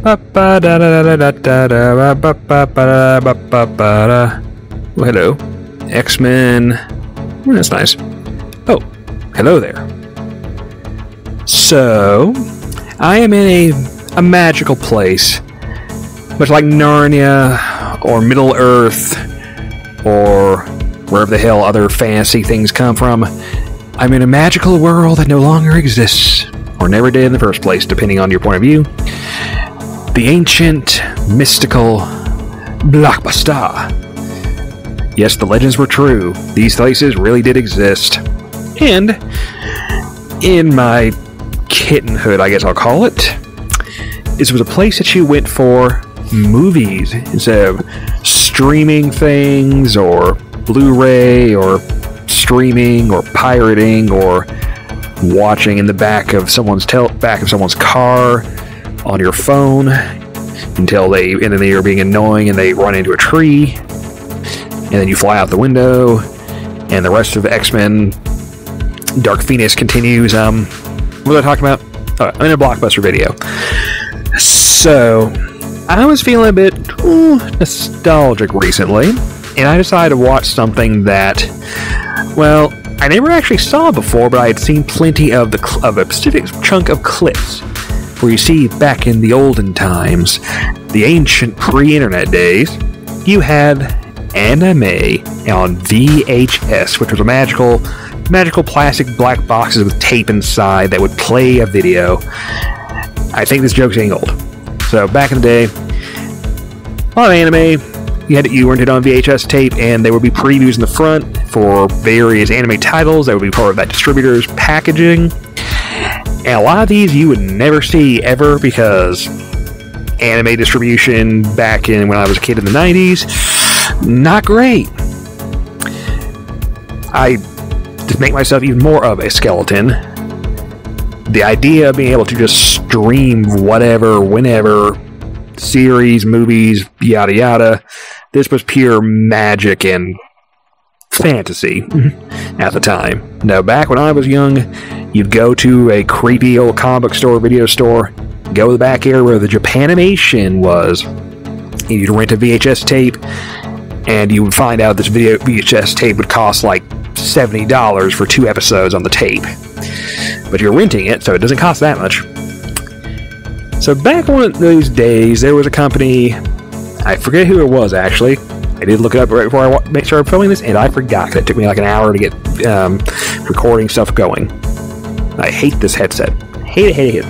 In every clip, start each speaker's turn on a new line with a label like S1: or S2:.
S1: Well, hello. X-Men. Oh, that's nice. Oh, hello there. So, I am in a magical place. Much like Narnia, or Middle-earth, or wherever the hell other fantasy things come from. I'm in a magical world that no longer exists, or never did in the first place, depending on your point of view. The ancient, mystical Blockbuster. Yes, the legends were true. These places really did exist. And, in my kittenhood, I guess I'll call it, this was a place that you went for movies instead of streaming things, or Blu-ray, or streaming, or pirating, or watching in the back of someone's car on your phone until and then they are being annoying and they run into a tree, and then you fly out the window, and the rest of X-Men Dark Phoenix continues. What was I talking about? Oh, I'm in a Blockbuster video. So, I was feeling a bit nostalgic recently, and I decided to watch something that, well, I never actually saw before, but I had seen plenty of a specific chunk of clips where you see back in the olden times, the ancient pre-internet days, you had anime on VHS, which was a magical plastic black boxes with tape inside that would play a video. I think this joke's getting old. So back in the day, a lot of anime, you rented on VHS tape, and there would be previews in the front for various anime titles that would be part of that distributor's packaging. And a lot of these you would never see ever, because anime distribution back in when I was a kid in the 90s, not great. To make myself even more of a skeleton, the idea of being able to just stream whatever, whenever, series, movies, yada yada, this was pure magic and fantasy at the time. Now, back when I was young, you'd go to a creepy old comic book store, video store, go to the back area where the Japanimation was, and you'd rent a VHS tape, and you would find out this VHS tape would cost like $70 for 2 episodes on the tape. But you're renting it, so it doesn't cost that much. So back one of those days, there was a company, I forget who it was actually. I did look it up right before I started filming this, and I forgot. It took me like an hour to get recording stuff going. I hate this headset. Hate it.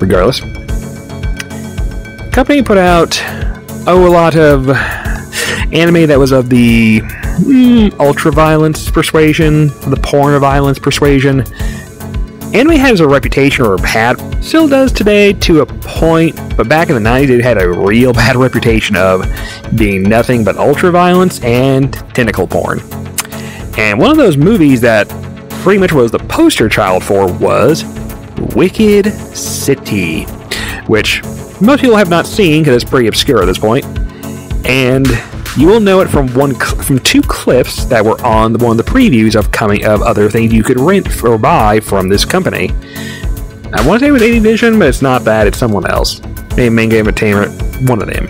S1: Regardless. The company put out, a lot of anime that was of the ultra-violence persuasion, the porn-violence persuasion. Anime has a reputation, or still does today to a point, but back in the 90s it had a real bad reputation of being nothing but ultra-violence and tentacle porn. And one of those movies that pretty much was the poster child for was Wicked City, which most people have not seen because it's pretty obscure at this point. And you will know it from 2 clips that were on one of the previews of other things you could rent or buy from this company. I want to say it was 80 Vision, but it's not that. It's someone else. Main Game Entertainment, one of them.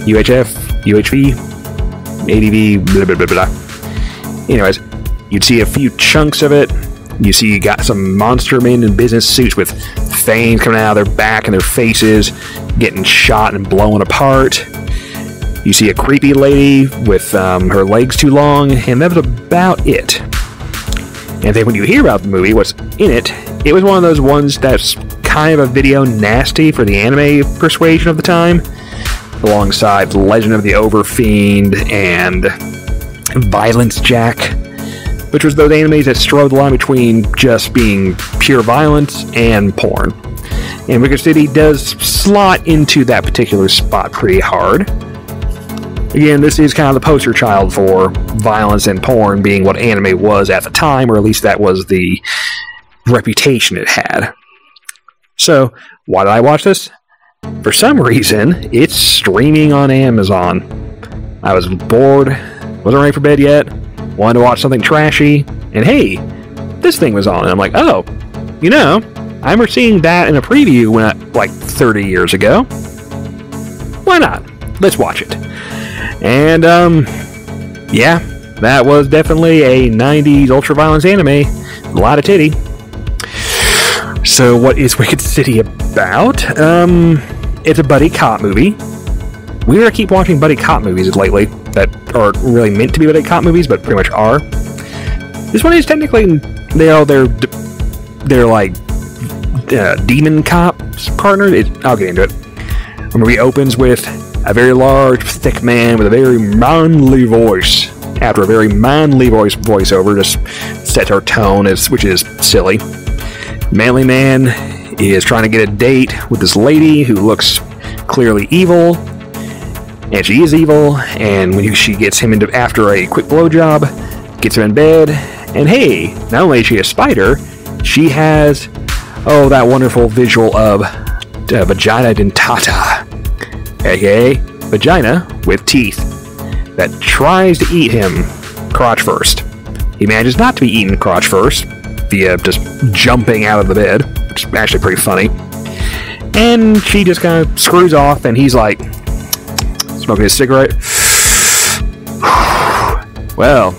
S1: UHF, UHV, ADV, blah blah blah blah. Anyways, you'd see a few chunks of it. You got some monster men in business suits with fangs coming out of their back and their faces, getting shot and blown apart. You see a creepy lady with her legs too long, and that was about it. And then when you hear about the movie, what's in it, it was one of those ones that's kind of a video nasty for the anime persuasion of the time, alongside Legend of the Overfiend and Violence Jack, which was those animes that strode the line between just being pure violence and porn. And Wicked City does slot into that particular spot pretty hard. Again, this is kind of the poster child for violence and porn being what anime was at the time, or at least that was the reputation it had. So, why did I watch this? For some reason, it's streaming on Amazon. I was bored, wasn't ready for bed yet, wanted to watch something trashy, and hey, this thing was on, and I'm like, oh, I remember seeing that in a preview like 30 years ago. Why not? Let's watch it. And, yeah, that was definitely a 90s ultra-violence anime. A lot of titty. So what is Wicked City about? It's a buddy cop movie. We gotta keep watching buddy cop movies lately that aren't really meant to be buddy cop movies, but pretty much are. This one is technically, they're like demon cops partners. I'll get into it. The movie opens with a very large, thick man with a very manly voice. After a very manly voiceover, just sets our tone, which is silly. Manly man is trying to get a date with this lady who looks clearly evil, and she is evil. And when she gets him into after a quick blowjob, gets him in bed, and hey, not only is she a spider, she has that wonderful visual of vagina dentata, aka vagina with teeth, that tries to eat him crotch first. He manages not to be eaten crotch first via just jumping out of the bed, which is actually pretty funny. And she just kind of screws off, and he's like smoking his cigarette. Well,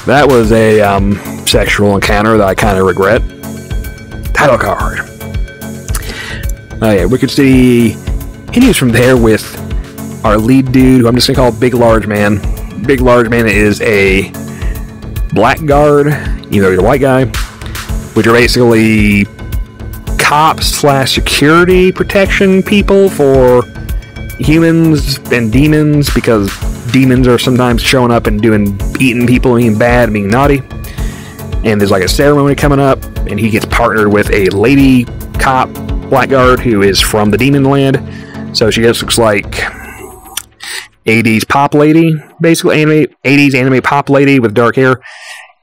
S1: that was a sexual encounter that I kind of regret. Title card. Oh yeah, Wicked City continues from there with our lead dude, who I'm just going to call Big Large Man. Big Large Man is a blackguard, even though he's a white guy, which are basically cops/security protection people for humans and demons, because demons are sometimes showing up and eating people, being bad, being naughty. And there's like a ceremony coming up, and he gets partnered with a lady cop blackguard who is from the demon land. So she just looks like 80s pop lady, basically 80s anime pop lady with dark hair.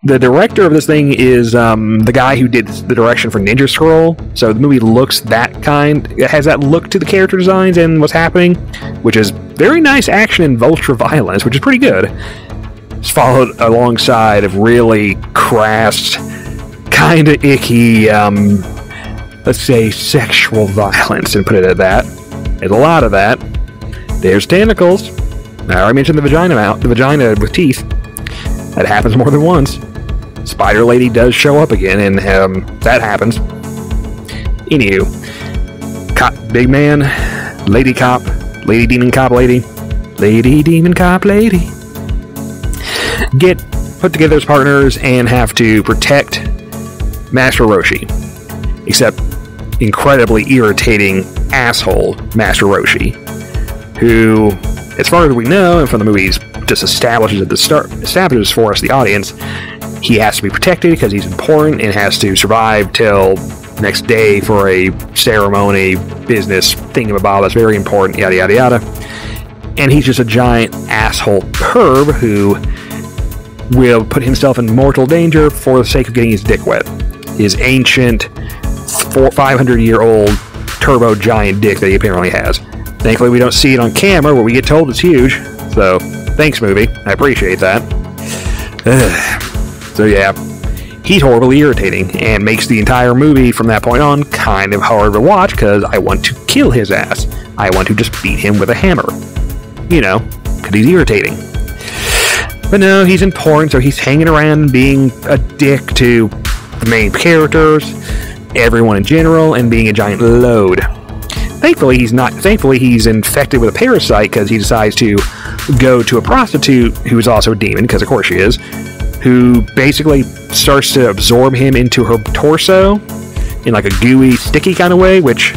S1: The director of this thing is the guy who did the direction for Ninja Scroll. So the movie looks that kind. It has that look to the character designs and what's happening, which is very nice action and ultra violence, which is pretty good. It's followed alongside of really crass, kind of icky, let's say sexual violence, and put it at that. There's a lot of that. There's tentacles. I already mentioned the vagina with teeth. That happens more than once. Spider Lady does show up again, and that happens. Anywho, cop, big man, lady cop, lady demon cop lady, lady demon cop lady, get put together as partners and have to protect Master Roshi. Except incredibly irritating asshole Master Roshi, who, as far as we know, and from the movies just establishes at the start, establishes for us, the audience, he has to be protected because he's important and has to survive till next day for a ceremony, business thingamabob that's very important, yada yada yada. And he's just a giant asshole perv who will put himself in mortal danger for the sake of getting his dick wet. His ancient 500-year-old turbo giant dick that he apparently has. Thankfully, we don't see it on camera, where we get told it's huge. So, thanks, movie. I appreciate that. So, yeah. He's horribly irritating, and makes the entire movie from that point on kind of hard to watch, because I want to kill his ass. I want to just beat him with a hammer. You know, because he's irritating. But no, he's important, so he's hanging around and being a dick to the main characters, everyone in general, and being a giant load. Thankfully, he's not. Thankfully, he's infected with a parasite because he decides to go to a prostitute who is also a demon, because of course she is, who basically starts to absorb him into her torso in like a gooey, sticky kind of way. Which,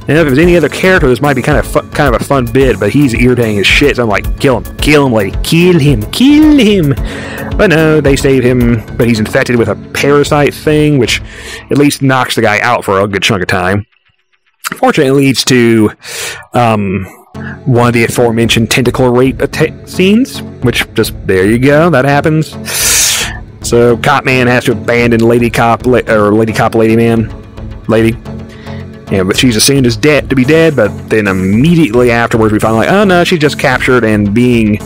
S1: if it was any other character, this might be kind of a fun bit, but he's irritating as shit. So I'm like, kill him, lady, kill him. But no, they save him, but he's infected with a parasite thing, which at least knocks the guy out for a good chunk of time. Fortunately, it leads to one of the aforementioned tentacle rape scenes, which just, there you go, that happens. So, Cop Man has to abandon Lady Cop Lady Man. Yeah, but she's assumed as dead, but then immediately afterwards we find, like, oh no, she's just captured and being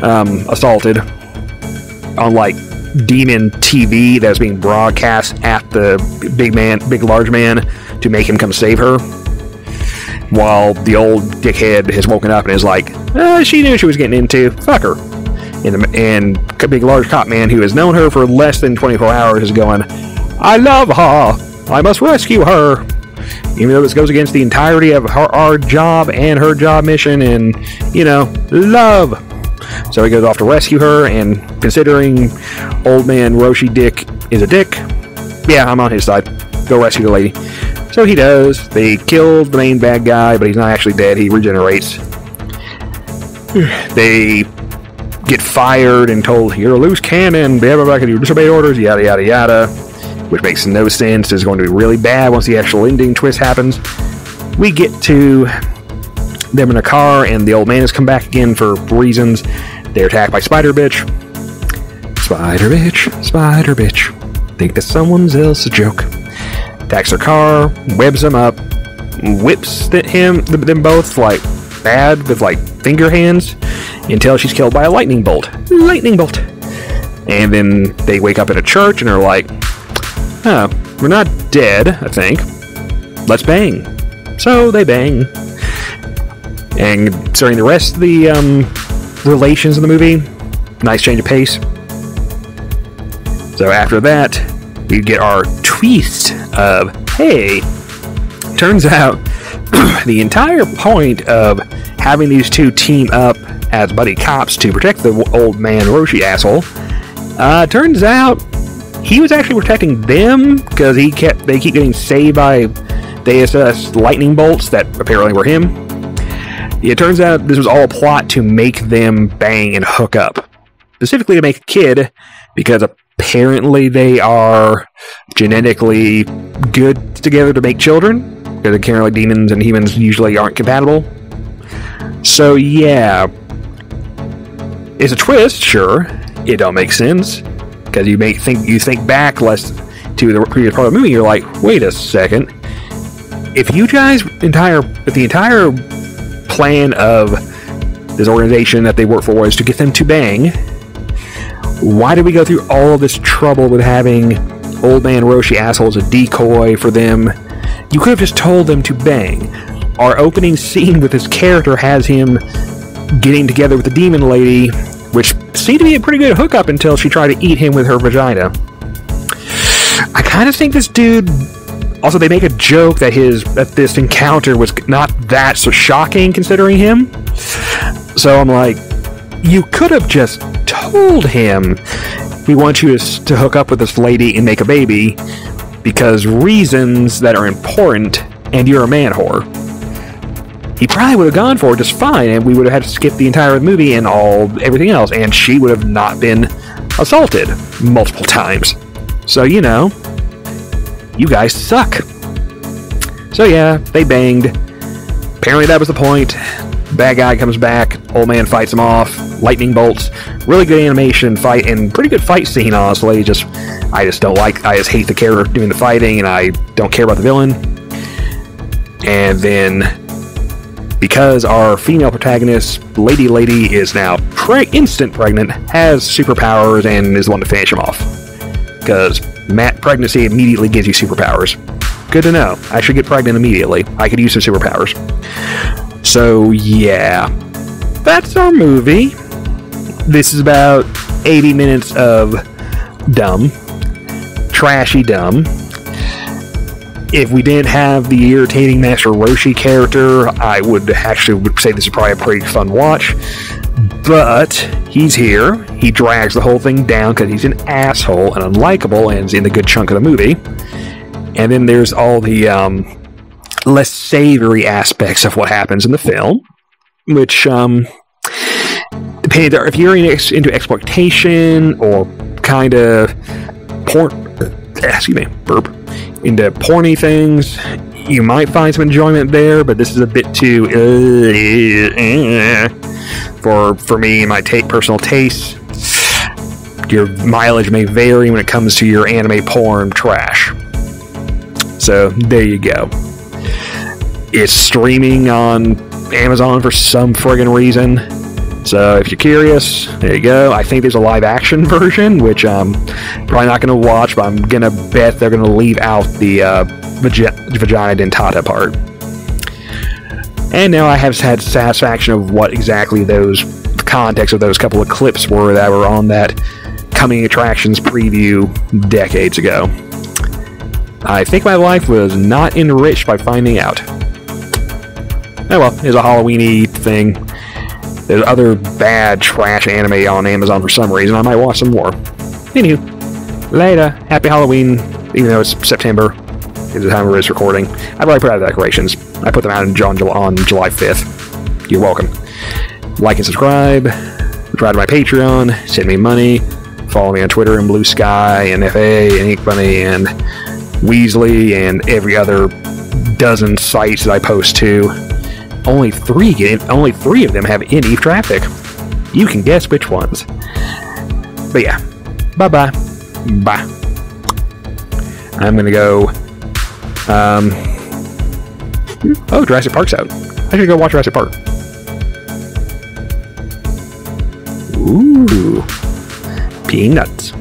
S1: assaulted on, like, demon TV that was being broadcast at the big large man to make him come save her. While the old dickhead has woken up and is like, she knew she was getting into. Fuck her. And a big large cop man who has known her for less than 24 hours is going, I love her. I must rescue her. Even though this goes against the entirety of our job and her job mission and, love. So he goes off to rescue her, and considering old man Roshi Dick is a dick, yeah, I'm on his side. Go rescue the lady. So he does. They killed the main bad guy, but he's not actually dead. He regenerates. They get fired and told, you're a loose cannon, blah, blah, blah, you disobey orders, yada, yada, yada. Which makes no sense. It's going to be really bad once the actual ending twist happens. We get to them in a car, and the old man has come back again for reasons. They're attacked by Spider Bitch. Spider Bitch, Spider Bitch. Think that someone else's a joke. Attacks their car, webs them up, whips them both like bad with like finger hands until she's killed by a lightning bolt. Lightning bolt. And then they wake up at a church and are like, we're not dead, I think. Let's bang. So they bang. And during the rest of the relations in the movie, nice change of pace. So after that, we get our twist of, hey, turns out the entire point of having these two team up as buddy cops to protect the old man Roshi asshole, turns out he was actually protecting them because they keep getting saved by Deus lightning bolts that apparently were him. It turns out this was all a plot to make them bang and hook up. Specifically to make a kid, because apparently they are genetically good together to make children. Because apparently demons and humans usually aren't compatible. So yeah. It's a twist, sure. It don't make sense. Because you think back less to the previous part of the movie, you're like, wait a second. If the entire plan of this organization that they work for was to get them to bang, why did we go through all of this trouble with having old man Roshi asshole as a decoy for them? You could have just told them to bang. Our opening scene with his character has him getting together with the demon lady, which seemed to be a pretty good hookup until she tried to eat him with her vagina. I kind of think this dude... Also, they make a joke that this encounter was not that so shocking considering him. So I'm like, you could have just told him, we want you to hook up with this lady and make a baby because reasons that are important, and you're a man whore. He probably would have gone for it just fine, and we would have had to skip the entire movie and everything else, and she would have not been assaulted multiple times. So, you guys suck. So yeah, they banged. Apparently that was the point. Bad guy comes back, old man fights him off, lightning bolts, really good animation fight, and pretty good fight scene, honestly. I just hate the character doing the fighting, and I don't care about the villain. And then, because our female protagonist, Lady is now instant pregnant, has superpowers, and is the one to finish him off. Because pregnancy immediately gives you superpowers. Good to know. I should get pregnant immediately. I could use some superpowers. So, yeah. That's our movie. This is about 80 minutes of dumb. Trashy dumb. If we didn't have the irritating Master Roshi character, I would say this is probably a pretty fun watch. But he's here. He drags the whole thing down because he's an asshole and unlikable and is in the good chunk of the movie. And then there's all the less savory aspects of what happens in the film, which, depending if you're into exploitation or kind of into porny things, you might find some enjoyment there, but this is a bit too for me and my personal taste. Your mileage may vary when it comes to your anime porn trash. So there you go. It's streaming on Amazon for some friggin' reason. So if you're curious, there you go. I think there's a live action version, which I'm probably not going to watch, but I'm going to bet they're going to leave out the vagina dentata part. And now I have had satisfaction of what exactly the context of those couple of clips were that were on that coming attractions preview decades ago. I think my life was not enriched by finding out. Oh well, it's a Halloween-y thing. There's other bad trash anime on Amazon for some reason. I might watch some more. Anywho, later. Happy Halloween, even though it's September. Is the time of this recording. I've already put out the decorations. I put them out on July 5th. You're welcome. Like and subscribe. Subscribe to my Patreon. Send me money. Follow me on Twitter and Blue Sky and FA and Ink Bunny and Weasley and every other dozen sites that I post to. Only three of them have any traffic. You can guess which ones. But yeah. Bye-bye. Bye. I'm gonna go. Oh, Jurassic Park's out. I should go watch Jurassic Park. Ooh. Peanuts.